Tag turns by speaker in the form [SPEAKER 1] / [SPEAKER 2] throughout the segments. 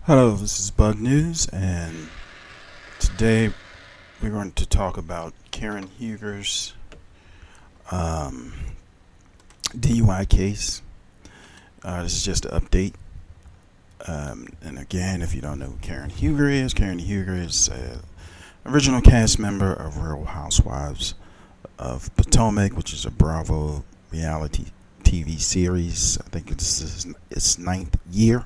[SPEAKER 1] Hello, this is Bug News, and today we're going to talk about Karen Huger's um, DUI case. This is just an update. And again, if you don't know who Karen Huger is an original cast member of Real Housewives of Potomac, which is a Bravo reality TV series. I think this is its ninth year.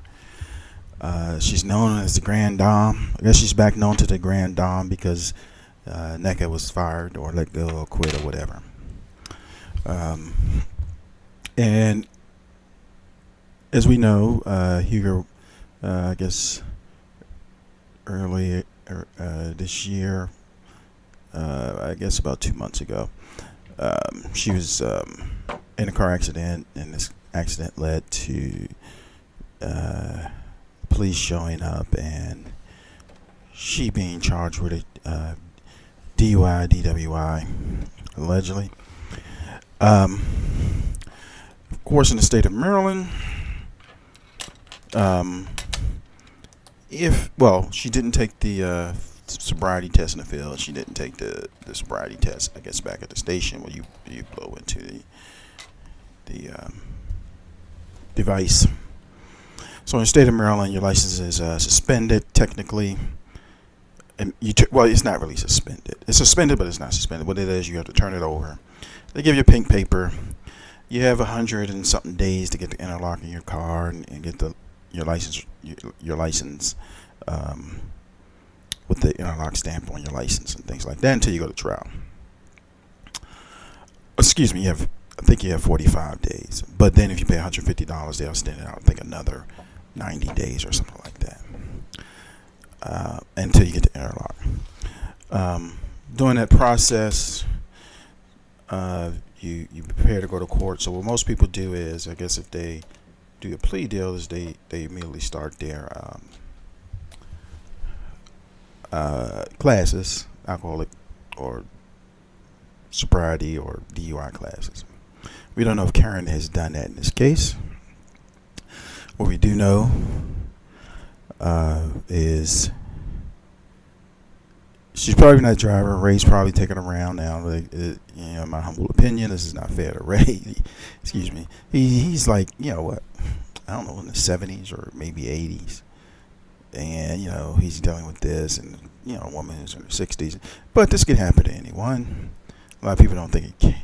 [SPEAKER 1] She's known as the Grand Dame. I guess she's back known to the Grand Dame because NECA was fired or let go or quit or whatever. Um, and as we know, Hugo, I guess early this year, I guess about 2 months ago, she was in a car accident, and this accident led to police showing up and she being charged with a DUI, DWI, allegedly. Of course, in the state of Maryland, she didn't take the sobriety test in the field. She didn't take the sobriety test, I guess, back at the station where you blow into the device. So in the state of Maryland, your license is suspended technically. And it's not really suspended. It's suspended, but it's not suspended. What it is, you have to turn it over. They give you a pink paper. You have 100 and something days to get the interlock in your car and get your license with the interlock stamp on your license and things like that until you go to trial. Excuse me, I think you have 45 days. But then if you pay $150, they'll extend it out, I think, another 90 days or something like that, until you get the interlock. During that process, you prepare to go to court. So what most people do is, I guess, if they do a plea deal, is they immediately start their classes, alcoholic or sobriety or DUI classes. We don't know if Karen has done that in this case. What we do know is she's probably not a driver. Ray's probably taking her around now. In my humble opinion, this is not fair to Ray. Excuse me. He's like, what? I don't know, in the 70s or maybe 80s. And, he's dealing with this. And, a woman who's in her 60s. But this can happen to anyone. A lot of people don't think it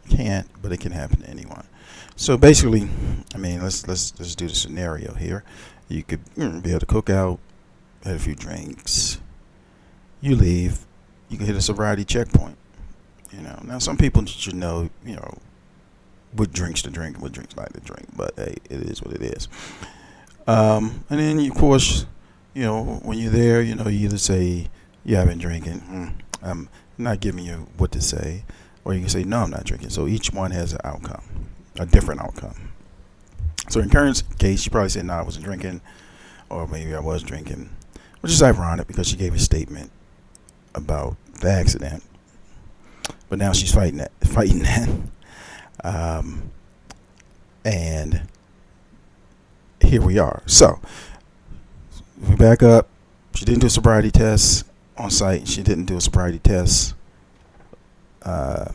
[SPEAKER 1] can't, but it can happen to anyone. So basically, let's do the scenario here. You could be at a cookout, had a few drinks, you leave, you can hit a sobriety checkpoint. Now some people should know, what drinks to drink and what drinks not to drink, but hey, it is what it is. And then of course, when you're there, you either say, yeah, I've been drinking, I'm not giving you what to say, or you can say, no, I'm not drinking. So each one has an outcome, a different outcome. So in Karen's case, she probably said, no, I wasn't drinking, or maybe I was drinking, which is ironic because she gave a statement about the accident, but now she's fighting that. And here we are. So we back up. She didn't do a sobriety test on site. She didn't do a sobriety test back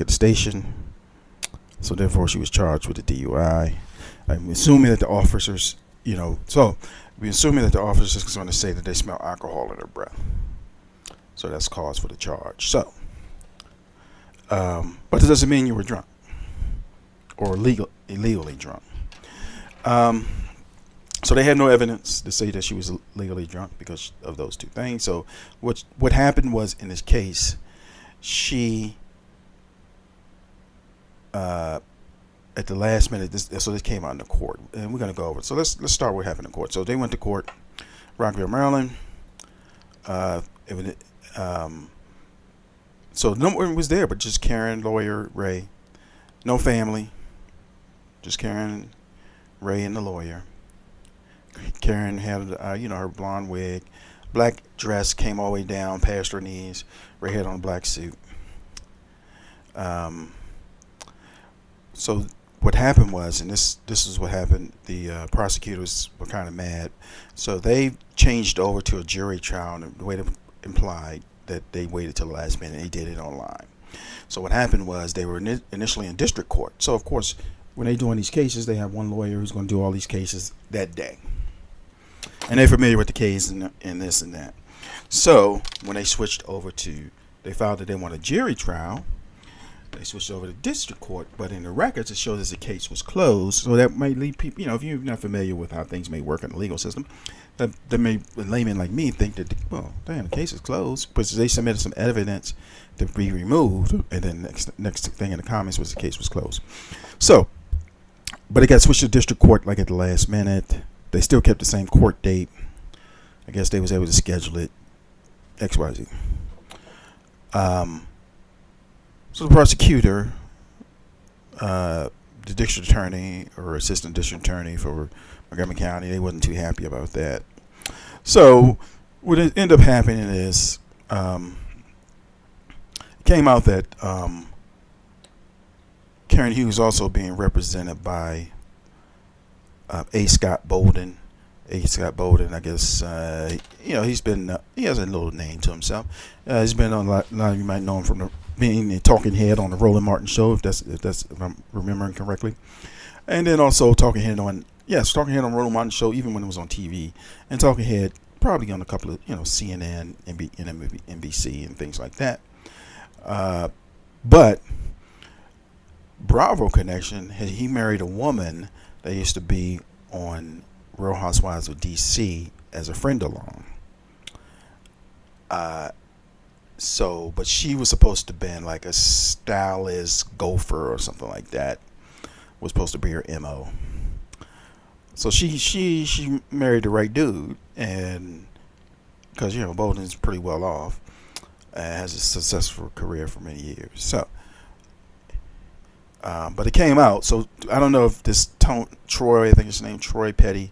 [SPEAKER 1] at the station. So therefore, she was charged with a DUI. I'm assuming that the officers, so we're assuming that the officers is going to say that they smell alcohol in their breath. So that's cause for the charge. So, but it doesn't mean you were drunk or illegally drunk. So they had no evidence to say that she was legally drunk because of those two things. So what happened was, in this case, she at the last minute, this came out in the court, and we're going to go over it. So let's start with what happened in court. So they went to court, Rockville, Maryland. So no one was there, but just Karen, lawyer, Ray. No family, just Karen, Ray, and the lawyer. Karen had, her blonde wig, black dress came all the way down past her knees. Ray had on a black suit. So what happened was, and this is what happened. The prosecutors were kind of mad, so they changed over to a jury trial, and the way to implied that they waited till the last minute. They did it online. So what happened was they were initially in district court. So of course, when they're doing these cases, they have one lawyer who's going to do all these cases that day, and they're familiar with the case and this and that. So when they switched over to, they found that they want a jury trial. They switched over to district court, but in the records it shows that the case was closed. So that might lead people, if you're not familiar with how things may work in the legal system, that may, a layman like me, think that, well, damn, the case is closed, because they submitted some evidence to be removed, and then next thing in the comments was the case was closed. So, but it got switched to district court like at the last minute. They still kept the same court date. I guess they was able to schedule it XYZ. So the prosecutor, the district attorney or assistant district attorney for Montgomery County, they wasn't too happy about that. So what ended up happening is, it came out that Karen Huger is also being represented by A. Scott Bolden. A. Scott Bolden, I guess, he's been, he has a little name to himself. He's been on a lot of you might know him from being a talking head on the Roland Martin show, if I'm remembering correctly. And then also talking head on Roland Martin show, even when it was on TV, and talking head probably on a couple of, CNN, NBC, and things like that. But Bravo connection, he married a woman that used to be on Real Housewives of DC as a friend along. But she was supposed to be like a stylist, gopher, or something like that. Was supposed to be her MO. So she married the right dude, and because Bolden's pretty well off, has a successful career for many years. So, but it came out. So I don't know if this Troy, I think his name Troy Petty.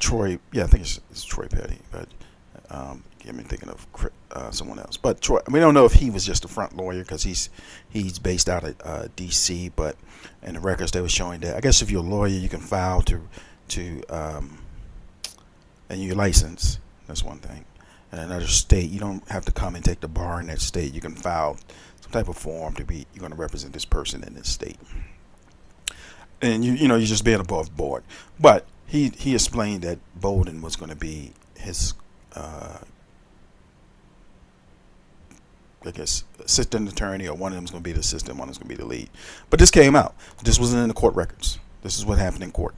[SPEAKER 1] Troy, yeah, I think it's Troy Petty, but get me thinking of someone else. But Troy, we don't know if he was just a front lawyer, because he's based out of D.C. But in the records they were showing that, I guess if you're a lawyer, you can file to and your license. That's one thing. In another state, you don't have to come and take the bar in that state. You can file some type of form to be, you're going to represent this person in this state, and you're just being above board. But he explained that Bolden was going to be his I guess assistant attorney, or one of them is going to be the assistant, one is going to be the lead. But this came out. This wasn't in the court records. This is what happened in court.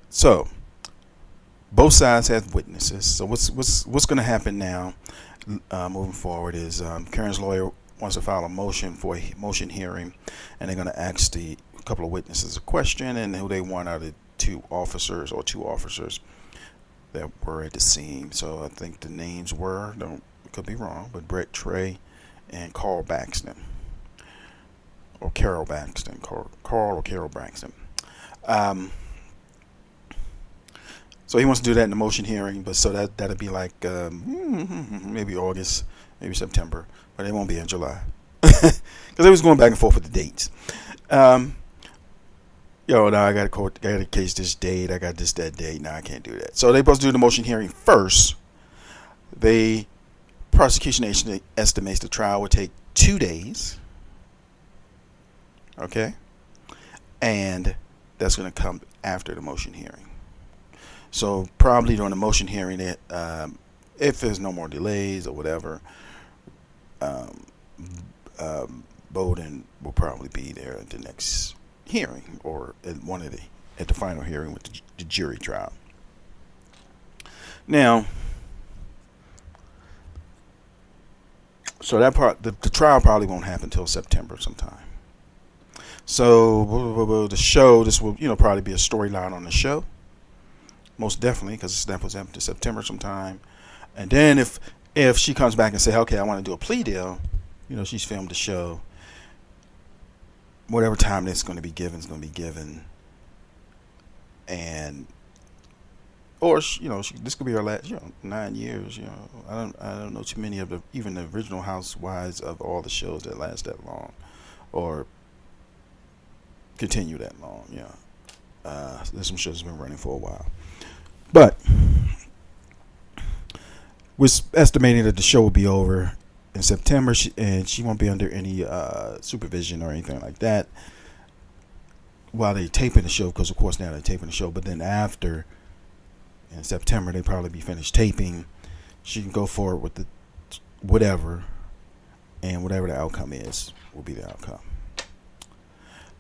[SPEAKER 1] So both sides have witnesses. So what's going to happen now, moving forward, is Karen's lawyer wants to file a motion for a motion hearing, and they're going to ask the couple of witnesses a question, and who they want out of two officers that were at the scene. So I think the names were, could be wrong, but Brett Trey and Carl Baxton, or Carol Baxton, Carl or Carol Baxton. So he wants to do that in the motion hearing, but so that'll be like maybe August, maybe September, but it won't be in July, because they was going back and forth with the dates. Now I got a case this date, I got this that date. Now I can't do that. So they supposed to do the motion hearing first. The prosecution estimates the trial would take 2 days. Okay, and that's going to come after the motion hearing. So probably during the motion hearing, if there's no more delays or whatever, Bolden will probably be there at the next hearing, or at the final hearing with the jury trial. Now, so that part, the trial probably won't happen until September sometime. So the show, this will probably be a storyline on the show, most definitely, because that was after September sometime. And then if she comes back and say, okay, I want to do a plea deal, she's filmed the show. Whatever time that's going to be given is going to be given, or this could be her last 9 years. I don't know too many of the even the original housewives of all the shows that last that long or continue that long. There's some shows that have been running for a while, but we're estimating that the show will be over in September, and she won't be under any supervision or anything like that while they're taping the show, because of course now they're taping the show. But then after, in September, they probably be finished taping. She can go forward with the whatever, and whatever the outcome is will be the outcome.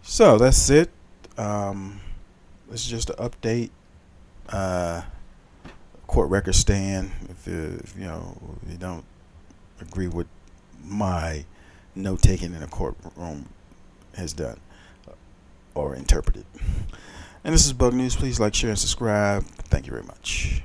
[SPEAKER 1] So that's it. This is just an update. Court record stand. If you don't agree with my note taking in a courtroom has done or interpreted. And this is Bug News. Please like, share, and subscribe. Thank you very much.